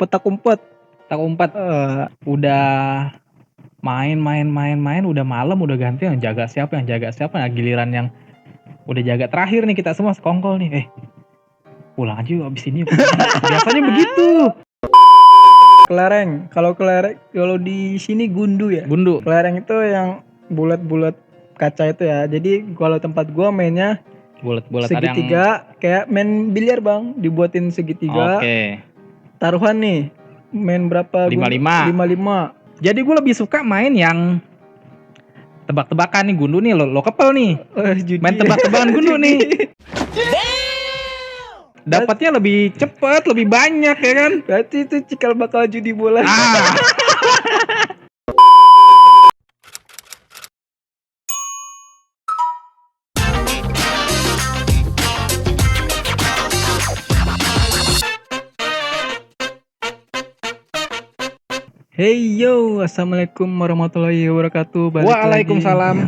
petak umpet. Udah main udah malam, udah ganti yang jaga siapa. Nah, giliran yang udah jaga terakhir nih kita semua sekongkol nih. Pulang aja yuk abis ini. Biasanya begitu. Kelereng. Kalau di sini gundu ya. Gundu. Kelereng itu yang bulat-bulat kaca itu ya. Jadi kalau tempat gua mainnya bulat-bulat segitiga yang... kayak main biliar bang, dibuatin segitiga. Oke. Taruhan nih, main berapa? 55. Jadi gue lebih suka main yang tebak-tebakan nih. Gundu nih lo kepel nih. Main tebak-tebakan gundu nih. Dapatnya lebih cepet, lebih banyak ya kan. Berarti itu cikal bakal judi bola. Hey yo, assalamualaikum warahmatullahi wabarakatuh. Waalaikumsalam.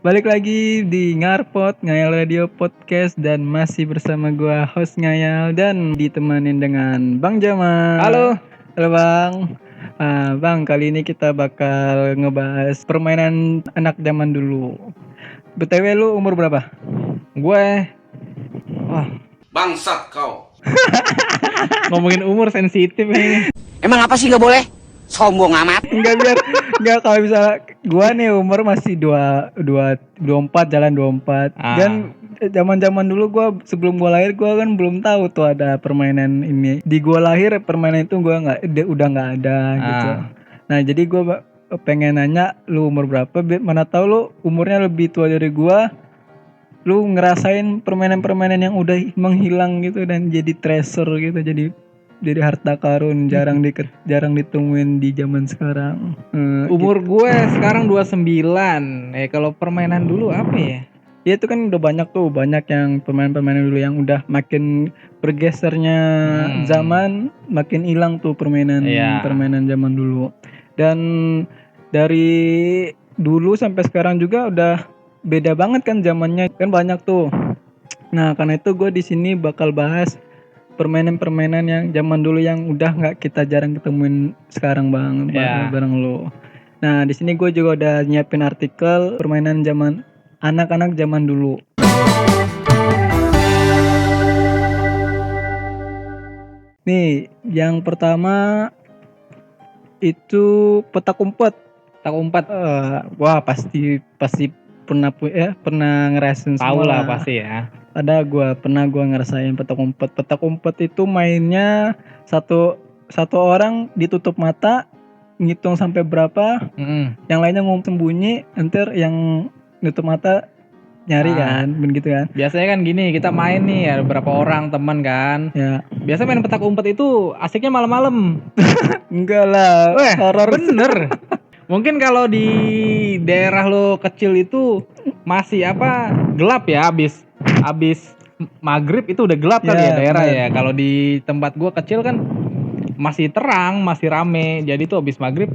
Balik lagi di Ngarpot Ngayal Radio Podcast dan masih bersama gua host Ngayal dan ditemanin dengan Bang Jamal. Halo Bang. Bang, kali ini kita bakal ngebahas permainan anak zaman dulu. BTW lu umur berapa? Gue bangsat kau. Ngomongin umur sensitif ini. Emang apa sih nggak boleh? Sombong amat. Enggak kalau misalnya gua nih umur masih 24 jalan 24. Dan zaman-zaman dulu gua sebelum gua lahir gua kan belum tahu tuh ada permainan ini. Di gua lahir permainan itu udah enggak ada gitu. Nah, jadi gua pengen nanya lu umur berapa? Mana tahu lu umurnya lebih tua dari gua. Lu ngerasain permainan-permainan yang udah menghilang gitu dan jadi treasure gitu, jadi harta karun jarang ditemuin di zaman sekarang. Umur gue sekarang 29. Kalau permainan dulu apa ya? Ya itu kan udah banyak yang permainan dulu yang udah makin bergesernya zaman, makin hilang tuh permainan zaman dulu. Dan dari dulu sampai sekarang juga udah beda banget kan zamannya, kan banyak tuh. Nah, karena itu gue di sini bakal bahas permainan-permainan yang zaman dulu yang udah nggak kita jarang ketemuin sekarang bang, bareng lo. Nah, di sini gue juga udah nyiapin artikel permainan zaman anak-anak zaman dulu. Nih, yang pertama itu petak umpet. Wah pasti pernah ngerasain semua. Tahu lah pasti ya. Pernah ngerasain petak umpet. Petak umpet itu mainnya satu orang ditutup mata, ngitung sampai berapa, yang lainnya sembunyi, enter yang nutup mata nyari kan, begitu kan. Biasanya kan gini, kita main nih ada berapa orang teman kan. Ya. Biasa main petak umpet itu asiknya malam-malam. Enggak lah, horor bener. Mungkin kalau di daerah lo kecil itu masih gelap ya, abis maghrib itu udah gelap kali ya daerah ya. Kalau di tempat gua kecil kan masih terang, masih rame. Jadi tuh abis maghrib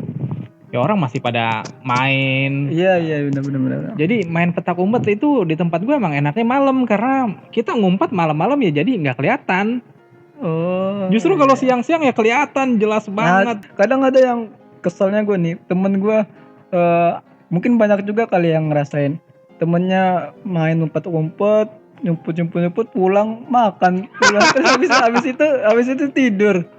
ya orang masih pada main. Iya benar. Jadi main petak umpet itu di tempat gua emang enaknya malam karena kita ngumpet malam-malam ya, jadi nggak kelihatan. Justru kalau siang-siang ya kelihatan jelas banget. Kadang ada yang keselnya gue nih, temen gue mungkin banyak juga kali yang ngerasain temennya main umpet nyumput pulang makan terus habis itu tidur.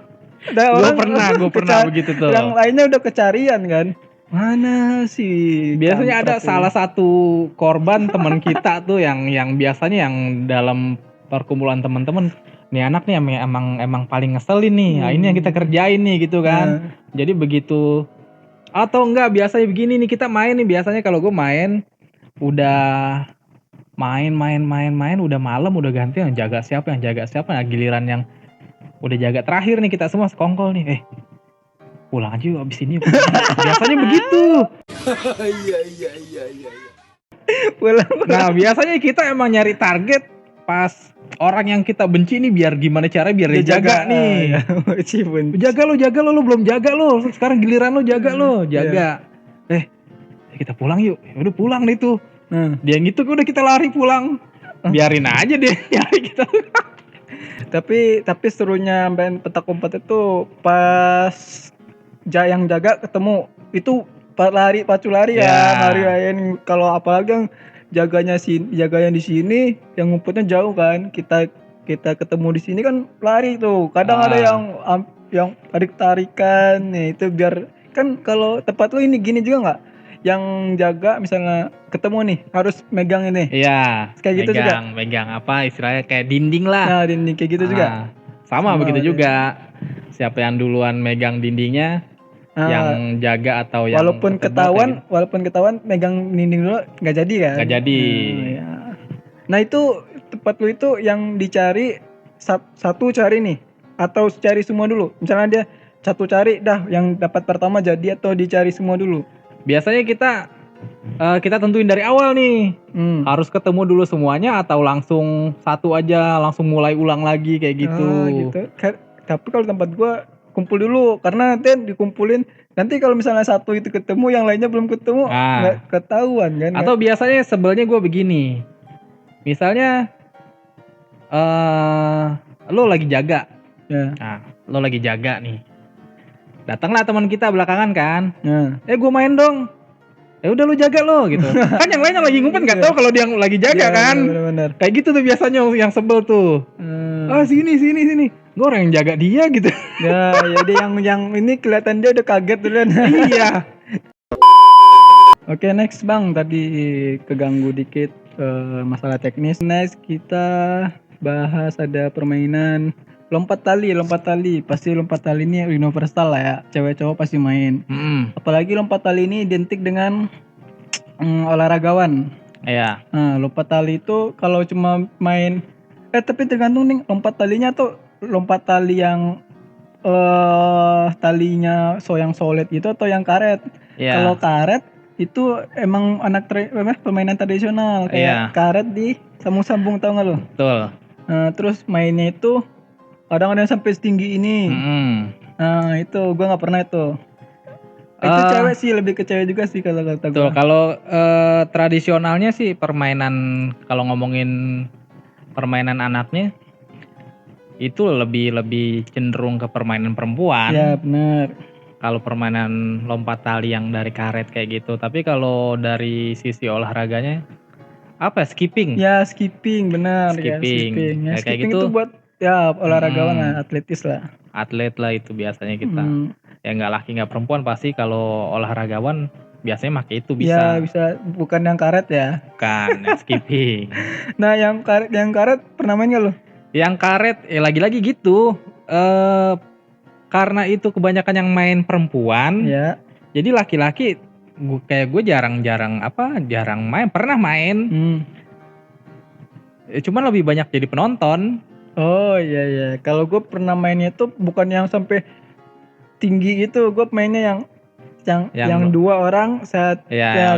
Gue pernah begitu tuh. Yang lainnya udah kecarian kan, mana sih. Biasanya ada salah satu korban teman kita tuh yang biasanya yang dalam perkumpulan teman-teman, nih anak nih emang paling ngeselin nih. Nah, ini yang kita kerjain nih gitu kan. Jadi begitu atau enggak biasanya begini nih, kita main nih, biasanya kalau gue main udah main udah malam, udah ganti yang jaga siapa. Nah, giliran yang udah jaga terakhir nih kita semua sekongkol nih. Pulang aja yuk abis ini. Biasanya begitu. Iya. Pulang. Nah, biasanya kita emang nyari target pas orang yang kita benci nih, biar gimana cara biar dia jaga nih. Jaga lo, lu belum jaga lo. Sekarang giliran lo jaga lo. Kita pulang yuk. Udah pulang nih tuh. Dia gitu udah kita lari pulang. Biarin aja deh nyari kita. Tapi serunya main petak umpet itu pas yang jaga ketemu itu pacu lari ya, lari kalau apalagi yang jaganya di sini, yang ngumpetnya jauh kan. Kita ketemu di sini kan lari tuh. Kadang ada yang tarik-tarikan nih itu biar kan kalau tempat lu ini gini juga nggak? Yang jaga misalnya ketemu nih harus megang ini. Iya. Kayak gitu juga. Megang apa istilahnya kayak dinding lah. Nah, dinding kayak gitu juga. Sama begitu juga. Siapa yang duluan megang dindingnya, yang jaga atau yang walaupun ketahuan megang dinding dulu nggak jadi kan? Nggak jadi. Nah itu tempat lu itu yang dicari satu cari nih atau cari semua dulu? Misalnya dia satu cari dah yang dapat pertama jadi atau dicari semua dulu? Biasanya kita tentuin dari awal nih. Harus ketemu dulu semuanya atau langsung satu aja langsung mulai ulang lagi kayak gitu. Gitu. Tapi kalau tempat gua kumpul dulu karena nanti dikumpulin nanti kalau misalnya satu itu ketemu yang lainnya belum ketemu nggak ketahuan kan? Atau biasanya sebelnya gua begini. Misalnya lo lagi jaga. Nah, lo lagi jaga nih. Datanglah teman kita belakangan kan. Gue main dong. Ya udah lu jaga lo gitu. Kan yang lainnya lagi ngumpet nggak tahu kalau dia lagi jaga kan. Bener. Kayak gitu tuh biasanya yang sebel tuh. Sini. Gue orang yang jaga dia gitu. Ya dia yang ini kelihatan dia udah kaget tuh kan. Iya. Oke, next Bang, tadi keganggu dikit masalah teknis. Next kita bahas ada permainan lompat tali. Pasti lompat tali ini universal lah ya, cewek cowok pasti main. Apalagi lompat tali ini identik dengan olahragawan. Iya. Nah, lompat tali itu kalau cuma main tapi tergantung nih lompat talinya tuh lompat tali yang talinya yang solid gitu atau yang karet. Kalau karet itu emang permainan tradisional kayak karet di sambung-sambung, tau nggak lo? Betul. Terus mainnya itu kadang-kadang sampai setinggi ini. Nah itu gue nggak pernah itu. Itu cewek sih, lebih ke cewek juga sih kalau kata gue. Kalau tradisionalnya sih permainan, kalau ngomongin permainan anaknya itu lebih cenderung ke permainan perempuan. Ya benar. Kalau permainan lompat tali yang dari karet kayak gitu. Tapi kalau dari sisi olahraganya skipping. Ya skipping benar. Skipping. Ya, kayak skipping gitu. itu buat olahragawan lah, atletis lah. Atlet lah itu biasanya kita. Ya nggak laki nggak perempuan pasti kalau olahragawan biasanya pakai itu bisa. Ya bisa, bukan yang karet ya. Bukan, skipping. Nah yang karet pernah main nggak lo? Yang karet lagi-lagi gitu. Karena itu kebanyakan yang main perempuan. Ya. Jadi laki-laki kayak gue jarang main. Pernah main. Cuman lebih banyak jadi penonton. Oh iya. Kalau gue pernah mainnya tuh bukan yang sampai tinggi itu. Gue mainnya yang dua orang saat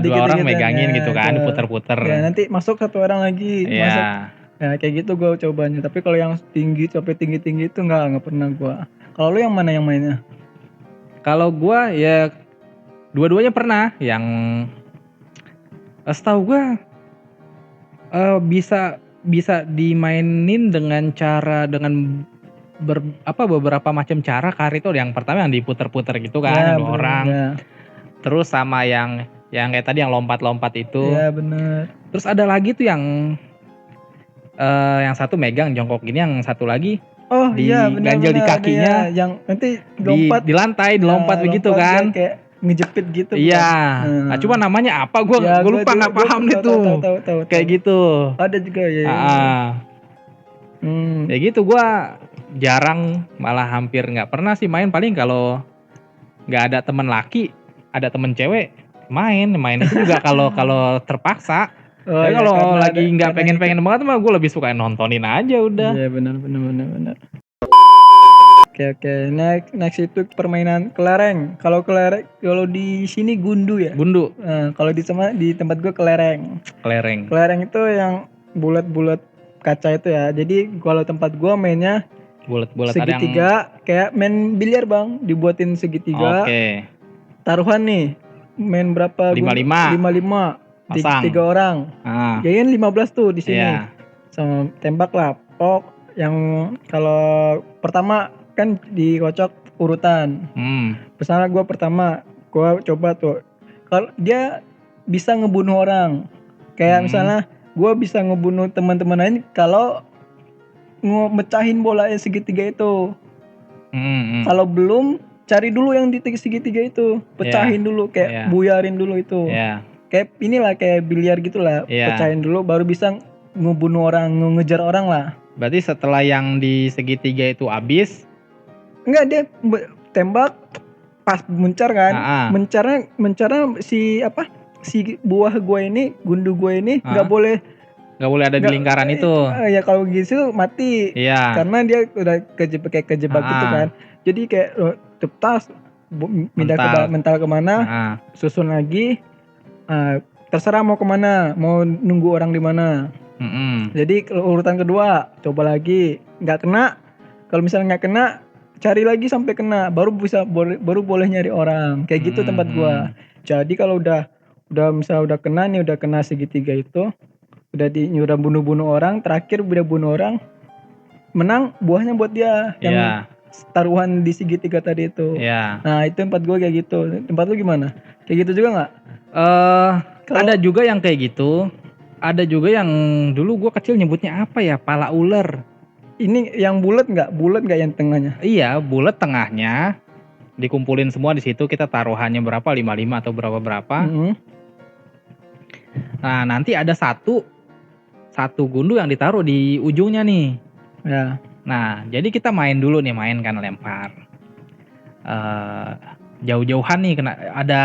dua orang megangin gitu kan, puter-puter. Ya nanti masuk satu orang lagi. Masuk. Ya kayak gitu gue cobanya. Tapi kalau yang tinggi sampai tinggi itu nggak pernah gue. Kalau lu yang mana yang mainnya? Kalau gue ya dua-duanya pernah. Yang setahu gue bisa dimainin dengan beberapa macam cara. Karet itu yang pertama yang diputer-puter gitu kan, dua orang. Ya. Terus sama yang kayak tadi yang lompat-lompat itu. Iya benar. Terus ada lagi tuh yang satu megang jongkok gini, yang satu lagi ganjel di kakinya, yang nanti lompat di lantai, dilompat begitu kan, kayak ngejepit gitu. Iya. Nah, cuma namanya apa? Gue lupa, nggak paham itu. Kayak gitu. Ada juga ya. Kayak gitu gue jarang, malah hampir nggak pernah sih main. Paling kalau nggak ada temen laki, ada temen cewek main itu juga kalau terpaksa. Kalau lagi nggak pengen banget mah gue lebih suka nontonin aja udah. Iya benar. Oke. Next itu permainan kelereng. Kalau di sini gundu ya. Gundu. Kalau di tempat gue kelereng. Kelereng itu yang bulat-bulat kaca itu ya. Jadi kalau tempat gue mainnya bulat-bulat segitiga, kayak main biliar Bang, dibuatin segitiga. Oke. Taruhan nih. Main berapa? 55. 3 orang. Jadiin 15 tuh di sini. Sama tembak lah. yang kalau pertama kan dikocok urutan. Misalnya gue pertama, gue coba tuh. Kalau dia bisa ngebunuh orang, kayak misalnya gue bisa ngebunuh teman-teman lain kalau mecahin bola segitiga itu. Kalau belum, cari dulu yang di segitiga itu, pecahin dulu, kayak buyarin dulu itu. Kayak inilah kayak biliar gitulah, pecahin dulu baru bisa ngebunuh orang, ngejar orang lah. Berarti setelah yang di segitiga itu habis? Enggak, dia tembak pas mencar kan. Mencarnya si buah gue ini, gundu gue ini nggak boleh ada di lingkaran itu. Ya kalau gitu mati. Karena dia udah kejebak gitu kan. Jadi kayak tepas mental kemana, susun lagi. Terserah mau kemana, mau nunggu orang di mana. Jadi urutan kedua coba lagi, nggak kena. Kalau misalnya nggak kena, cari lagi sampai kena, baru boleh nyari orang. Kayak gitu tempat gua. Jadi kalau udah misalnya udah kena segitiga itu, udah bunuh orang, terakhir udah bunuh orang, menang buahnya buat dia yang taruhan di segitiga tadi itu. Nah itu tempat gua kayak gitu. Tempat lu gimana? Kayak gitu juga nggak? Ada juga yang kayak gitu. Ada juga yang dulu gue kecil nyebutnya apa ya, pala ular. Ini yang bulat nggak yang tengahnya? Iya, bulat tengahnya. Dikumpulin semua di situ, kita taruhannya berapa, 55 atau berapa. Nah nanti ada satu gundu yang ditaruh di ujungnya nih. Nah jadi kita main kan, lempar. Jauh-jauhan nih, kena ada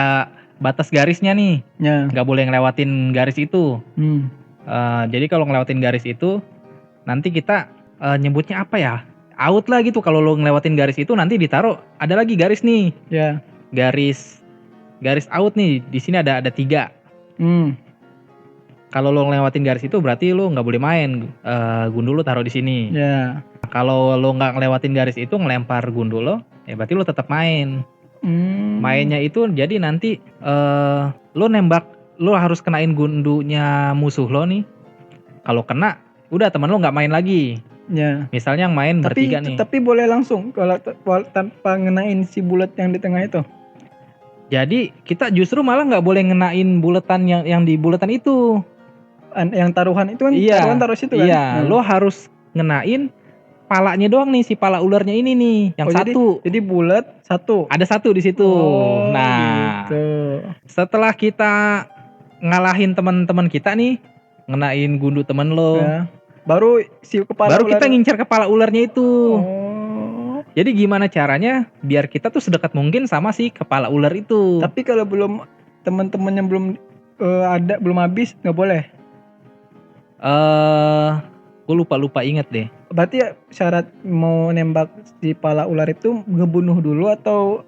batas garisnya nih, nggak boleh ngelewatin garis itu. Jadi kalau ngelewatin garis itu, nanti kita nyebutnya apa ya, out lah gitu. Kalau lo ngelewatin garis itu, nanti ditaruh ada lagi garis nih, garis out nih. Di sini ada 3. Kalau lo ngelewatin garis itu, berarti lo nggak boleh main. Gundu lo taruh di sini. Kalau lo nggak ngelewatin garis itu, ngelempar gundu lo, ya berarti lo tetap main. Mainnya itu jadi nanti lo nembak, lo harus kenain gundunya musuh lo nih. Kalau kena, udah teman lo nggak main lagi. Misalnya yang main bertiga nih. Tapi boleh langsung kalau tanpa ngenain si bulat yang di tengah itu. Jadi kita justru malah nggak boleh ngenain bulatan yang di bulatan itu. Yang taruhan itu kan, taruhan taruh situ kan. Iya, lo harus ngenain palanya doang nih, si pala ularnya ini nih, yang satu. Jadi bulat satu. Ada satu di situ. Nah, gitu. Setelah kita ngalahin teman-teman kita nih, ngenain gundu temen lo, baru kita ngincar kepala ularnya itu. Jadi gimana caranya biar kita tuh sedekat mungkin sama si kepala ular itu. Tapi kalau teman-temannya belum habis, nggak boleh. Gue lupa inget deh. Berarti syarat mau nembak si pala ular itu ngebunuh dulu atau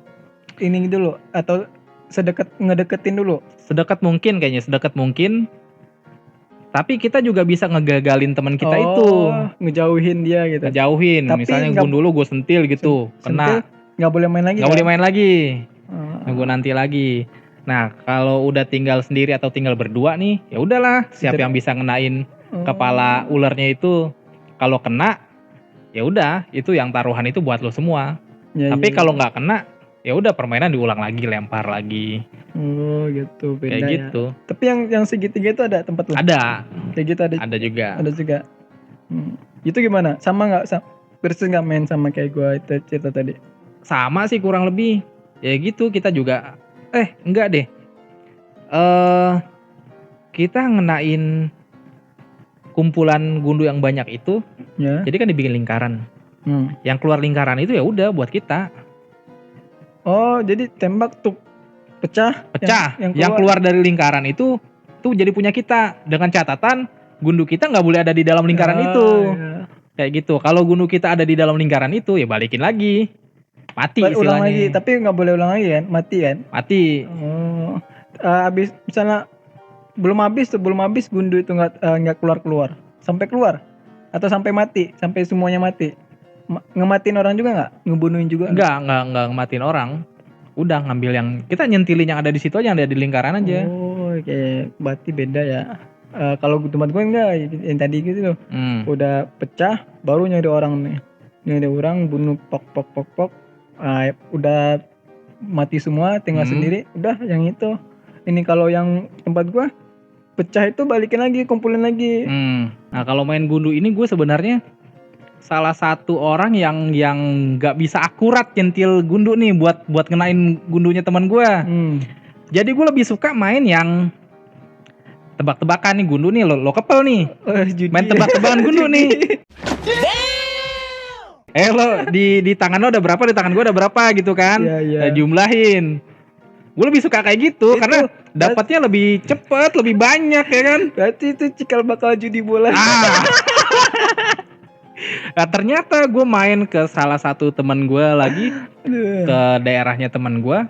ini dulu, atau ngedeketin dulu? Sedekat mungkin kayaknya, sedekat mungkin. Tapi kita juga bisa ngegagalin teman kita itu. Ngejauhin dia gitu. Ngejauhin, misalnya gundu lu gue sentil gitu, kena. Nggak boleh main lagi. Nggak boleh main lagi. Nunggu nanti lagi. Nah kalau udah tinggal sendiri atau tinggal berdua nih, ya udahlah, siapa yang bisa ngenain kepala ularnya itu. Kalau kena, ya udah, itu yang taruhan itu buat lo semua. Tapi kalau nggak kena, ya udah permainan diulang lagi, lempar lagi. Oh gitu, beda. Kayak gitu. Tapi yang segitiga itu ada tempat lo? Ada. Kayak gitu ada. Ada juga. Ada juga. Itu gimana? Sama nggak? Persis nggak main sama kayak gue itu cerita tadi? Sama sih kurang lebih. Ya gitu, kita juga. Enggak deh. Kita ngenain kumpulan gundu yang banyak itu, jadi kan dibikin lingkaran. Yang keluar lingkaran itu ya udah buat kita. Oh, jadi tembak tuh pecah. Yang keluar dari lingkaran itu tuh jadi punya kita. Dengan catatan gundu kita nggak boleh ada di dalam lingkaran itu. Kayak gitu. Kalau gundu kita ada di dalam lingkaran itu, ya balikin lagi. Mati istilahnya. Ulang lagi, tapi nggak boleh ulang lagi kan? Mati kan? Mati. Oh, habis misalnya belum habis gundu itu nggak keluar sampai keluar atau sampai mati, sampai semuanya mati. Ngematin orang juga nggak? Ngebunuhin juga? Nggak ngematin orang. Udah ngambil yang kita nyentilin yang ada di situ aja, yang ada di lingkaran aja. Oh, oke. Berarti beda ya. Kalau tempat gue enggak yang tadi gitu loh. Udah pecah baru nyari orang bunuh pok. Udah mati semua tinggal sendiri, udah yang itu. Ini kalau yang tempat gue pecah itu balikin lagi, kumpulin lagi. Nah kalau main gundu ini gue sebenarnya salah satu orang yang nggak bisa akurat nyentil gundu nih buat ngenain gundunya teman gue. Jadi gue lebih suka main yang tebak-tebakan nih gundu nih, lo kepel nih. Main tebak-tebakan gundu nih. Lo di tangan lo ada berapa, di tangan gue ada berapa gitu kan? Iya. Jumlahin. Gue lebih suka kayak gitu karena dapatnya lebih cepet, lebih banyak ya kan? Berarti itu cikal bakal judi bola. Nah, ternyata gue main ke salah satu teman gue lagi, ke daerahnya teman gue,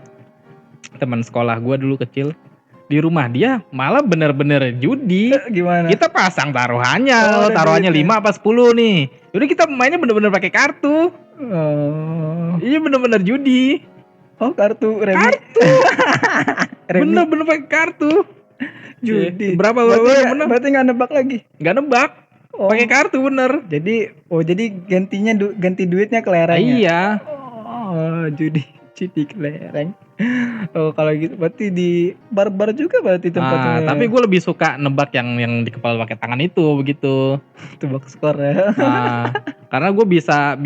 teman sekolah gue dulu kecil. Di rumah dia malah bener-bener judi. Gimana? Kita pasang taruhannya, taruhannya 5 apa 10 nih. Jadi kita mainnya bener-bener pakai kartu. Iya bener-bener judi. Kartu remi. Bener-bener pakai kartu. Judi. Berapa berarti nggak nebak lagi? Nggak nebak. Pakai kartu bener. Jadi ganti duitnya kelereng. Iya. Judi kelereng. Kalau gitu berarti di bar-bar juga berarti tempatnya. Tapi gue lebih suka nebak yang di kepala pakai tangan itu begitu. Tebak skor ya. Karena gue bisa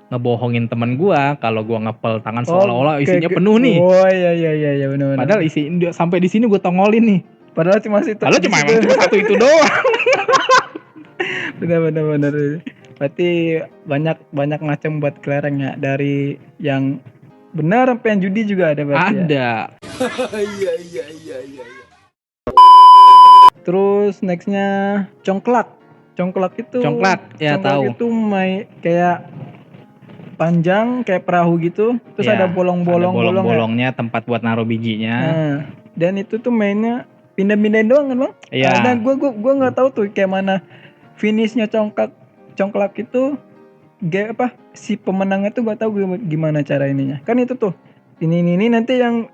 ngebohongin temen gue kalau gue ngepel tangan seolah-olah isinya penuh nih. Iya benar. Padahal sampai di sini gue tongolin nih. Padahal cuma cuma satu itu doang. Benar. Berarti banyak macam buat kelereng ya, dari yang benar sampai yang judi juga ada berarti. Ada. Iya. Terus nextnya congklak itu. Tahu. Itu kayak panjang kayak perahu gitu, terus ada bolong-bolongnya tempat buat naruh bijinya. Dan itu tuh mainnya pindah-pindahin doang kan bang? Iya. Nah gue nggak tahu tuh kayak mana finishnya congklak itu, si pemenangnya tuh gak tahu gimana cara ininya. Kan itu tuh ini nanti yang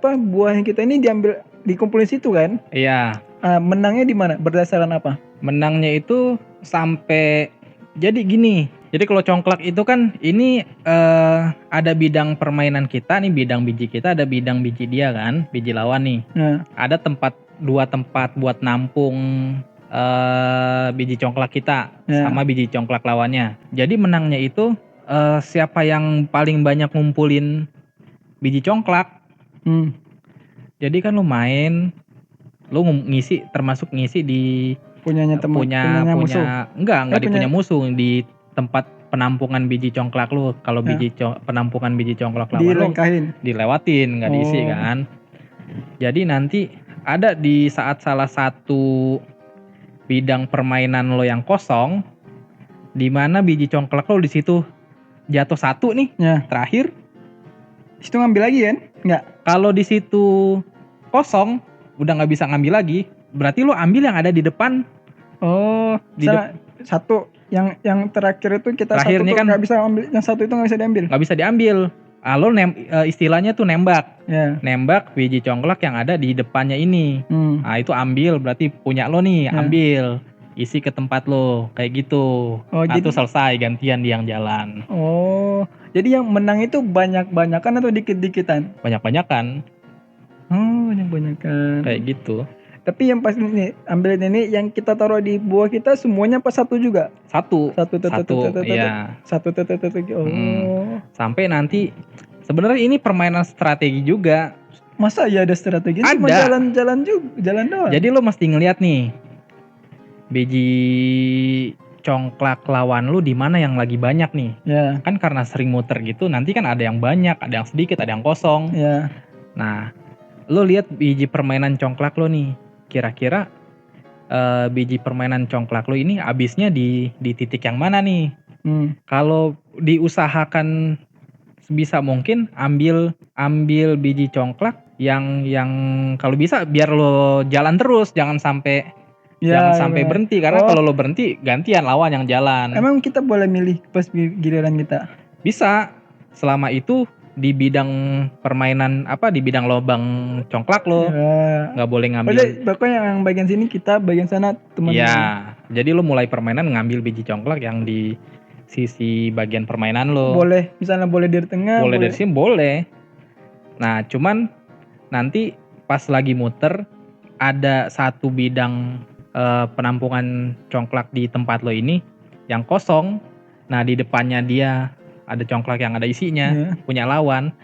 buahnya kita ini dikumpulin situ kan? Iya. Menangnya di mana? Berdasarkan apa? Menangnya itu sampai jadi gini. Jadi kalau congklak itu kan ini ada bidang permainan kita nih, bidang biji kita, ada bidang biji dia kan, biji lawan nih. Ada dua tempat buat nampung biji congklak kita sama biji congklak lawannya. Jadi menangnya itu siapa yang paling banyak ngumpulin biji congklak. Jadi kan lu main, lu termasuk ngisi di punyanya musuh. Enggak punya musuh, di tempat penampungan biji congklak lu. Kalau penampungan biji congklak lawan dilewatin, nggak diisi kan. Jadi nanti ada di saat salah satu bidang permainan lo yang kosong, di mana biji congklak lo di situ jatuh satu nih, terakhir. Situ ngambil lagi kan? Nggak. Kalau di situ kosong, udah nggak bisa ngambil lagi. Berarti lo ambil yang ada di depan. Satu yang terakhir itu kita terakhirnya satu kan nggak bisa ambil, yang satu itu nggak bisa diambil. Nggak bisa diambil. Lo istilahnya tuh nembak. Nembak biji congklak yang ada di depannya ini. Nah itu ambil, berarti punya lo nih, ambil. Isi ke tempat lo, kayak gitu. Itu selesai, gantian dia yang jalan. Jadi yang menang itu banyak-banyakan atau dikit-dikitan? Banyak-banyakan. Banyak-banyakan. Kayak gitu. Tapi yang pas ini ambilin ini, yang kita taruh di buah kita semuanya pas satu juga? Satu. Iya. Satu. Sampai nanti sebenarnya ini permainan strategi juga. Masa ya ada strategi? Ada. Cuma jalan doang. Jadi lo mesti ngeliat nih biji congklak lawan lu di mana yang lagi banyak nih. Kan karena sering muter gitu, nanti kan ada yang banyak, ada yang sedikit, ada yang kosong. Nah, lo lihat biji permainan congklak lo nih. Kira-kira biji permainan congklak lo ini habisnya di titik yang mana nih? Kalau diusahakan sebisa mungkin ambil biji congklak yang kalau bisa biar lo jalan terus, jangan sampai berhenti, karena kalau lo berhenti gantian lawan yang jalan. Emang kita boleh milih pas giliran kita? Bisa, selama itu di bidang permainan di bidang lobang congklak lo. Nggak boleh ngambil. Pokoknya yang bagian sini kita, bagian sana teman. Iya. Jadi lo mulai permainan ngambil biji congklak yang di sisi bagian permainan lo. Boleh, misalnya boleh dari tengah. Boleh dari sini boleh. Nah, cuman nanti pas lagi muter ada satu bidang penampungan congklak di tempat lo ini yang kosong. Nah, di depannya dia ada congklak yang ada isinya, punya lawan.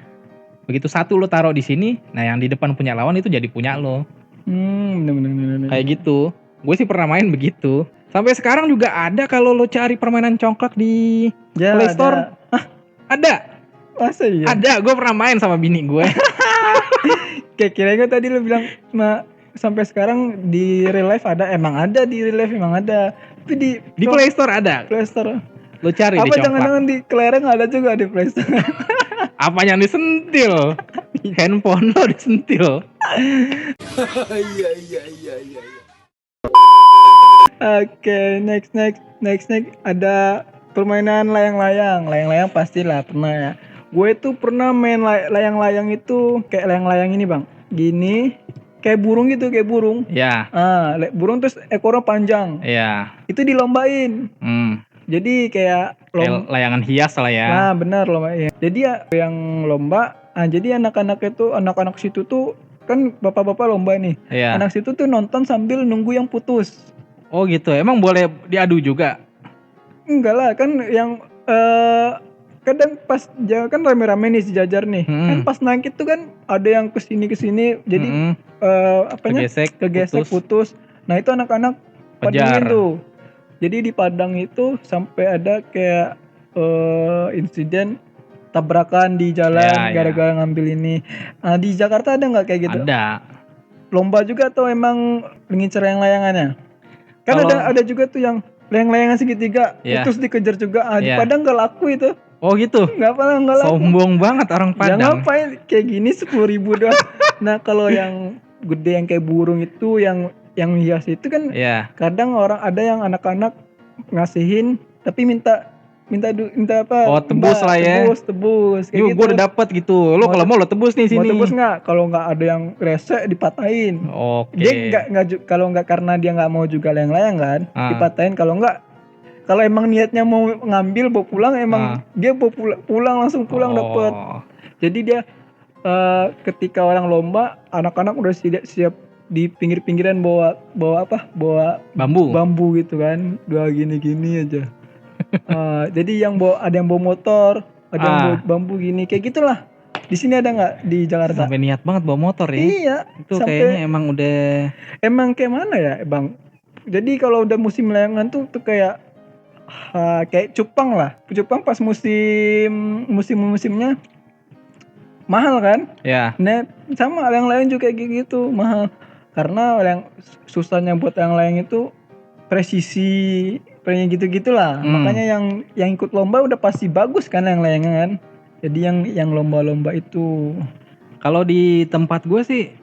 Begitu satu lo taruh di sini, nah yang di depan punya lawan itu jadi punya lo. Bener. Kayak gitu. Gue sih pernah main begitu. Sampai sekarang juga ada kalau lo cari permainan congklak di Play Store. Ada. Masa iya? Ada, gue pernah main sama bini gue. Kayak kira-kira tadi lo bilang sampai sekarang di real life ada, emang ada di real life emang ada. Tapi di Play Store ada. Play Store. Lo cari di congklak. Apa jangan-jangan di kelereng ada juga di Play Store? Apa yang disentil? Handphone lo disentil. Iya. Oke, next ada permainan layang-layang pastilah pernah ya. Gue tuh pernah main layang-layang itu kayak layang-layang ini bang, gini kayak burung gitu, kayak burung. Ya. Burung terus ekornya panjang. Iya. Itu dilombain. Jadi kayak layangan hias lah ya. Nah benar lomba ya. Jadi ya yang lomba, jadi anak-anak situ tuh kan bapak-bapak lomba nih. Iya. Anak situ tuh nonton sambil nunggu yang putus. Oh gitu, emang boleh diadu juga? Enggak lah, kan yang kadang pas kan rame-rame nih sejajar nih. Kan pas naik itu kan ada yang kesini jadi kegesek putus. Nah itu anak-anak padangin tuh. Jadi di Padang itu sampai ada kayak insiden tabrakan di jalan gara-gara ngambil ini. Di Jakarta ada nggak kayak gitu? Ada. Lomba juga atau emang ngincer yang layangannya? Kan ada juga tuh yang layang-layangan segitiga, terus dikejar juga. Di Padang nggak laku itu. Oh gitu? Nggak laku. Sombong banget orang Padang. Ya ngapain kayak gini 10.000 doang. Nah kalau yang gede yang kayak burung itu yang hias itu kan kadang ada yang anak-anak ngasihin tapi minta apa? Oh tebus lah ya. Tebus. Kayak gitu. Gue udah dapet gitu. Lo kalau mau lo tebus nih sini. Mau tebus nggak? Kalau nggak ada yang rese dipatahin. Oke. Dia nggak kalau nggak karena dia nggak mau juga layang-layang kan, dipatahin. Kalau emang niatnya mau ngambil bawa pulang emang dia bawa pulang langsung pulang dapet. Jadi dia ketika orang lomba, anak-anak udah siap di pinggir-pinggiran bawa bambu gitu kan, dua gini aja. Jadi ada yang bawa motor, ada yang bawa bambu gini, kayak gitulah. Di sini ada nggak di Jakarta? Sampai niat banget bawa motor ya? Iya. Itu kayaknya emang kayak mana ya bang? Jadi kalau udah musim layangan tuh kayak cupang lah. Cupang pas musimnya mahal kan? Ya. Nah sama layang-layang juga kayak gitu mahal. Karena yang susahnya buat layang-layang itu presisi gitu-gitulah. Makanya yang ikut lomba udah pasti bagus kan layang-layangan kan. Jadi yang lomba-lomba itu. Kalau di tempat gue sih,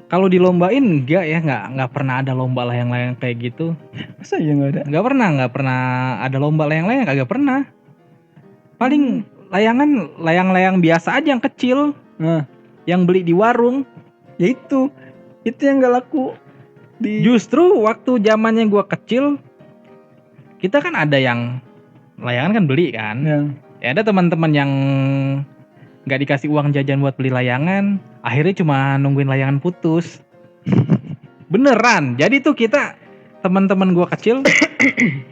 kalau dilombain nggak pernah ada lomba layang-layang kayak gitu. Masa iya nggak ada? Nggak pernah ada lomba layang-layang, kagak pernah. Paling layang-layang biasa aja yang kecil, yang beli di warung. Ya itu yang nggak laku. Justru waktu zamannya gue kecil, kita kan ada yang layangan kan beli kan. Ya ada teman-teman yang nggak dikasih uang jajan buat beli layangan, akhirnya cuma nungguin layangan putus. Beneran. Jadi tuh kita teman-teman gue kecil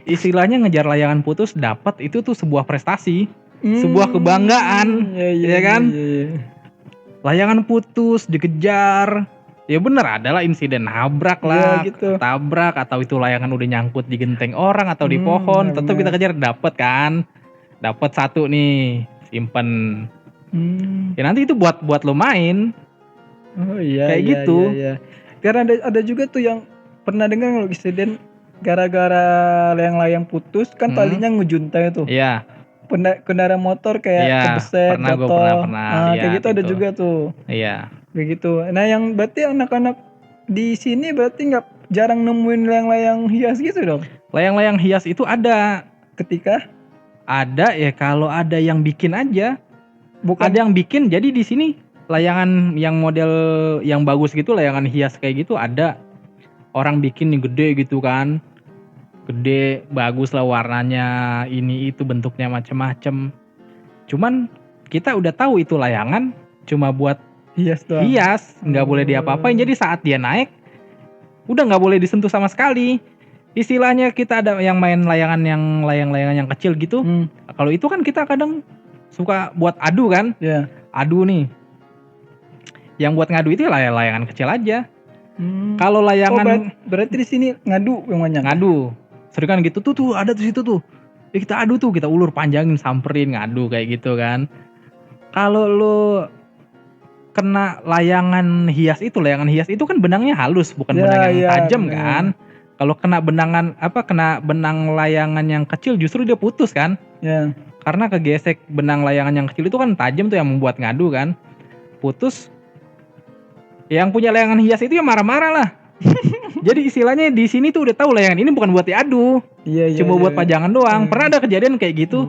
istilahnya ngejar layangan putus dapat itu tuh sebuah prestasi, sebuah kebanggaan, ya kan? Iya. Layangan putus dikejar. Ya bener, adalah insiden nabrak lah, tabrak, atau itu layangan udah nyangkut di genteng orang atau di pohon, tetap kita kejar, dapat satu nih, simpen. Ya nanti itu buat lo main. Oh iya. Kayak gitu. Iya. Karena ada juga tuh yang pernah dengar kalau insiden gara-gara layang-layang putus kan talinya ngejuntai tuh. Iya. Kendaraan motor kayak kebeset, jatuh. Kayak gitu ada juga tuh. Iya. Begitu. Nah yang berarti anak-anak di sini berarti nggak jarang nemuin layang-layang hias gitu dong? Layang-layang hias itu ada. Ketika? Ada ya kalau ada yang bikin aja. bukan ada yang bikin. Jadi di sini layangan yang model yang bagus gitu, layangan hias kayak gitu ada. Orang bikin nih gede gitu kan. Gede, bagus lah warnanya, ini itu bentuknya macem-macem. Cuman kita udah tahu itu layangan cuma buat hias doang. hias, nggak boleh diapa-apain. Jadi saat dia naik, udah nggak boleh disentuh sama sekali. Istilahnya kita ada yang main layangan yang layang-layangan yang kecil gitu. Kalau itu kan kita kadang suka buat adu kan. Iya. Adu nih. Yang buat ngadu itu layangan kecil aja. Kalau layangan berarti di sini ngadu yang banyak. Ngadu. Sering kan gitu tuh ada tuh situ tuh. Kita adu tuh, kita ulur panjangin, samperin, ngadu kayak gitu kan. Kalau lo kena layangan hias itu kan benangnya halus, bukan benang yang tajam kan. Kalau kena kena benang layangan yang kecil justru dia putus kan. Iya. Karena kegesek benang layangan yang kecil itu kan tajam tuh yang membuat ngadu kan. Putus. Yang punya layangan hias itu ya marah-marah lah. Jadi istilahnya di sini tuh udah tahu layangan ini bukan buat diadu. Iya, cuma buat pajangan doang. Pernah ada kejadian kayak gitu.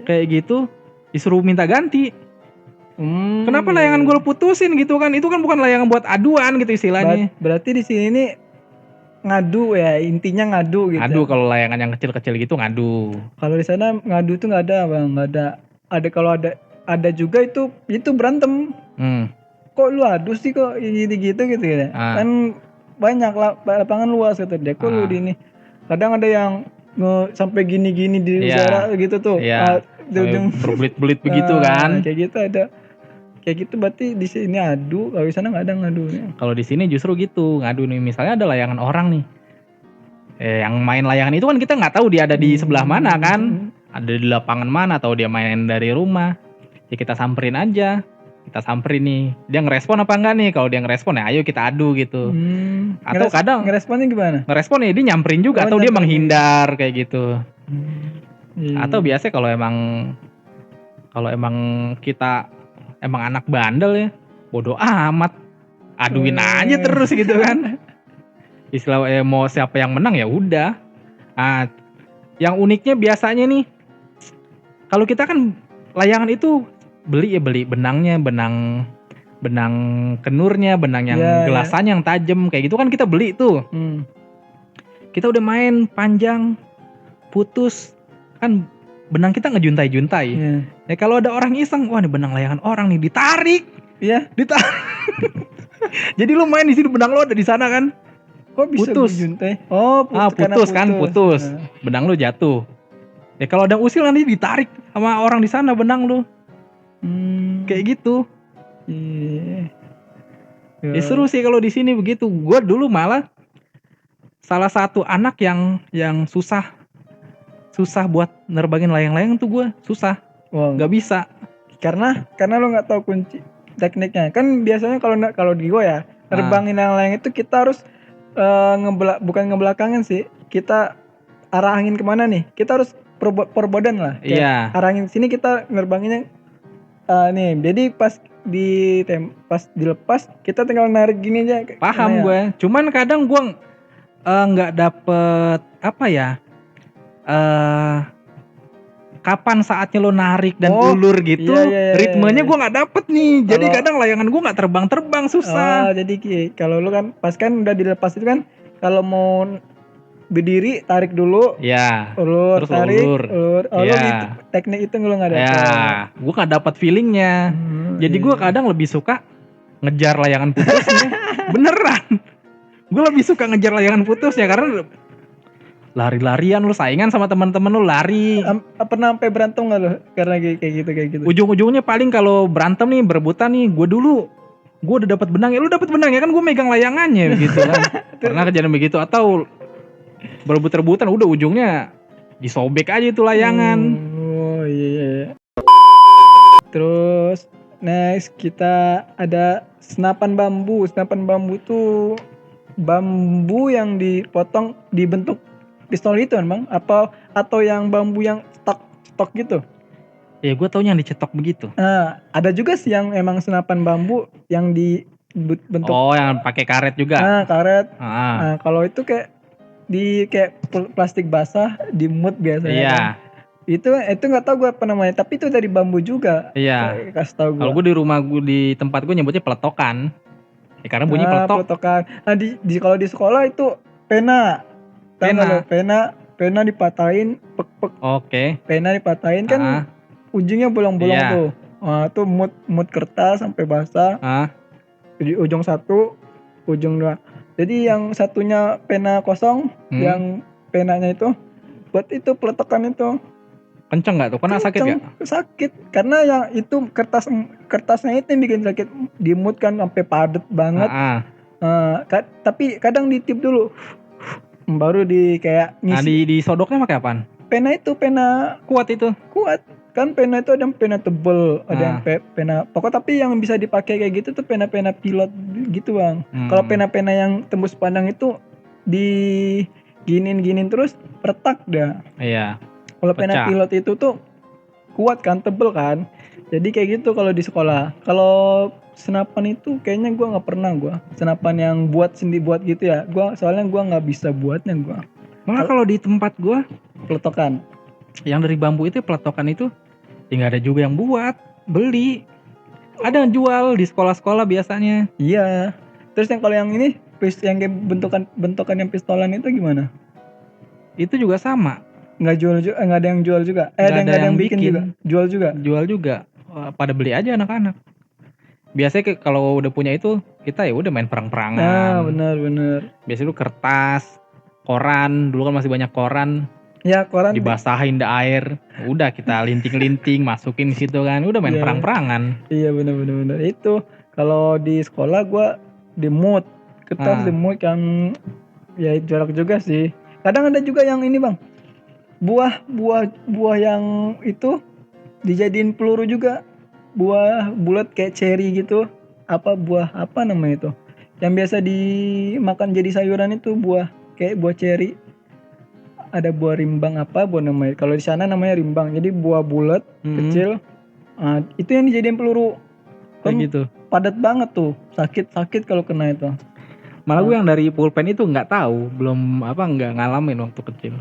Kayak gitu disuruh minta ganti. Kenapa layangan gue putusin gitu kan? Itu kan bukan layangan buat aduan gitu istilahnya. Berarti di sini nih ngadu ya, intinya ngadu gitu. Ngadu kalau layangan yang kecil-kecil gitu ngadu. Kalau di sana ngadu tuh nggak ada bang, nggak ada. Ada kalau ada juga itu berantem. Kok lu adu sih kok gitu ya? Kan banyak lapangan luas kata dia. Kok lu di ini? Kadang ada yang sampai gini-gini di suara gitu tuh. Iya. Berbelit-belit begitu kan? Kayak gitu ada. Kayak gitu berarti di sini adu, kalau di sana nggak ada ngadu. Kalau di sini justru gitu ngadu nih, misalnya ada layangan orang nih, yang main layangan itu kan kita nggak tahu dia ada di sebelah mana kan, ada di lapangan mana, atau dia main dari rumah, ya kita samperin aja, kita samperin nih, dia ngerespon apa enggak nih? Kalau dia ngerespon ya ayo kita adu gitu. Atau kadang ngeresponnya gimana? Ngerespon ya dia nyamperin juga, atau dia menghindar kayak gitu. Atau biasanya kalau emang kita emang anak bandel ya, bodoh amat, aduin aja terus gitu kan. Istilah mau siapa yang menang ya udah. Nah, yang uniknya biasanya nih, kalau kita kan layangan itu beli benangnya, benang kenurnya, benang yang gelasannya yang tajam kayak gitu kan kita beli tuh. Kita udah main panjang, putus kan. Benang kita ngejuntai-juntai. Ya kalau ada orang iseng, wah ini benang layangan orang nih, ditarik. Iya, ditarik. Jadi lu main di sini, benang lu ada di sana kan? Kok bisa dijuntai? Putus. Benang lu jatuh. Ya kalau ada usil nanti ditarik sama orang di sana benang lu. Kayak gitu. Ya seru sih kalau di sini begitu. Gua dulu malah salah satu anak yang susah buat nerbangin layang-layang tuh gue susah, nggak bisa karena lo nggak tahu kunci tekniknya. Kan biasanya kalau di gue ya nerbangin layang-layang itu kita harus bukan ngebelakangin sih, kita arahin kemana nih, kita harus perbodan lah. Iya. Arahin sini kita nerbanginnya nih, jadi pas dilepas kita tinggal narik gini aja. Paham gue, cuman kadang gue nggak dapet apa ya. Kapan saatnya lo narik dan ulur gitu, ritmenya gue nggak dapet nih. Jadi kadang layangan gue nggak terbang susah. Jadi kalau lo kan pas kan udah dilepas itu kan, kalau mau berdiri tarik dulu, ulur, terus tarik, ulur. Gitu. Teknik itu lo nggak dapet. Gue nggak dapet feelingnya. Jadi gue kadang lebih suka ngejar layangan putusnya. Beneran, gue lebih suka ngejar layangan putusnya karena lari-larian lu, saingan sama teman-teman lu lari. Pernah sampai berantem nggak lu karena kayak gitu? Ujung-ujungnya paling kalau berantem nih, berebutan nih, gue udah dapat benang ya, lu dapat benang ya kan, gue megang layangannya gitu kan. Pernah kejadian begitu, atau berebut-rebutan udah ujungnya disobek aja itu layangan. Terus next kita ada senapan bambu. Senapan bambu tuh bambu yang dipotong dibentuk pistol itu kan bang? Atau yang bambu yang stok gitu? Ya gue taunya yang dicetok begitu. Ada juga sih yang emang senapan bambu yang dibentuk. Oh, yang pakai karet juga? Karet. Kalau itu kayak plastik basah dimut biasanya. Iya. Kan? Itu nggak tahu gue apa namanya, tapi itu dari bambu juga. Iya. Kasih tahu gue. Kalau gue di rumah gue di tempat gue nyebutnya peletokan. Ya, karena bunyi peletok. Peletokan. Nah kalau di sekolah itu pena. Tahu nggak lo? Pena dipatahin, pek. Oke. Pena dipatahin kan ujungnya bolong-bolong tuh. Tuh mut kertas sampai basah. Di ujung satu, ujung dua. Jadi yang satunya pena kosong, yang penanya itu buat itu peletokan itu. Kenceng nggak tuh? Kena sakit nggak? Sakit, karena yang itu kertasnya itu yang bikin sakit. Di mood kan sampai padet banget. Tapi kadang ditip dulu, baru di kayak ngisi. Nah disodoknya pakai apaan? Pena itu pena kuat itu. Kuat kan, pena itu ada yang pena tebel, ada yang pena pokok, tapi yang bisa dipakai kayak gitu tuh pena-pena pilot gitu bang. Kalau pena-pena yang tembus pandang itu diginin terus retak dah. Iya. Kalau pena pilot itu tuh kuat kan, tebel kan. Jadi kayak gitu kalau di sekolah. Kalau senapan itu kayaknya gue nggak pernah senapan yang buat gitu ya. Soalnya gue nggak bisa buatnya gue. Malah kalau di tempat gue peletokan yang dari bambu itu, peletokan itu ya nggak ada juga yang buat, beli. Ada yang jual di sekolah-sekolah biasanya. Iya. Terus yang kalau yang ini yang kayak bentukan yang pistolan itu gimana? Itu juga sama. Nggak ada yang jual juga. Ada yang bikin juga. Jual juga. Pada beli aja anak-anak. Biasanya kalau udah punya itu, kita ya udah main perang-perangan. Benar. Biasanya itu kertas, koran, dulu kan masih banyak koran. Ya, koran dibasahin di air. Udah kita linting-linting, masukin di situ kan. Udah main perang-perangan. Iya benar. Itu kalau di sekolah gua di mood. Kertas di mood yang ya jorok juga sih. Kadang ada juga yang ini, Bang. Buah yang itu dijadiin peluru juga. Buah bulat kayak ceri gitu. Buah apa namanya itu? Yang biasa dimakan jadi sayuran itu kayak buah ceri. Ada buah rimbang buah namanya. Kalau di sana namanya rimbang. Jadi buah bulat kecil. Itu yang dijadiin peluru. Kayak gitu. Padat banget tuh. Sakit kalau kena itu. Malah gue yang dari pulpen itu nggak tahu, nggak ngalamin waktu kecil.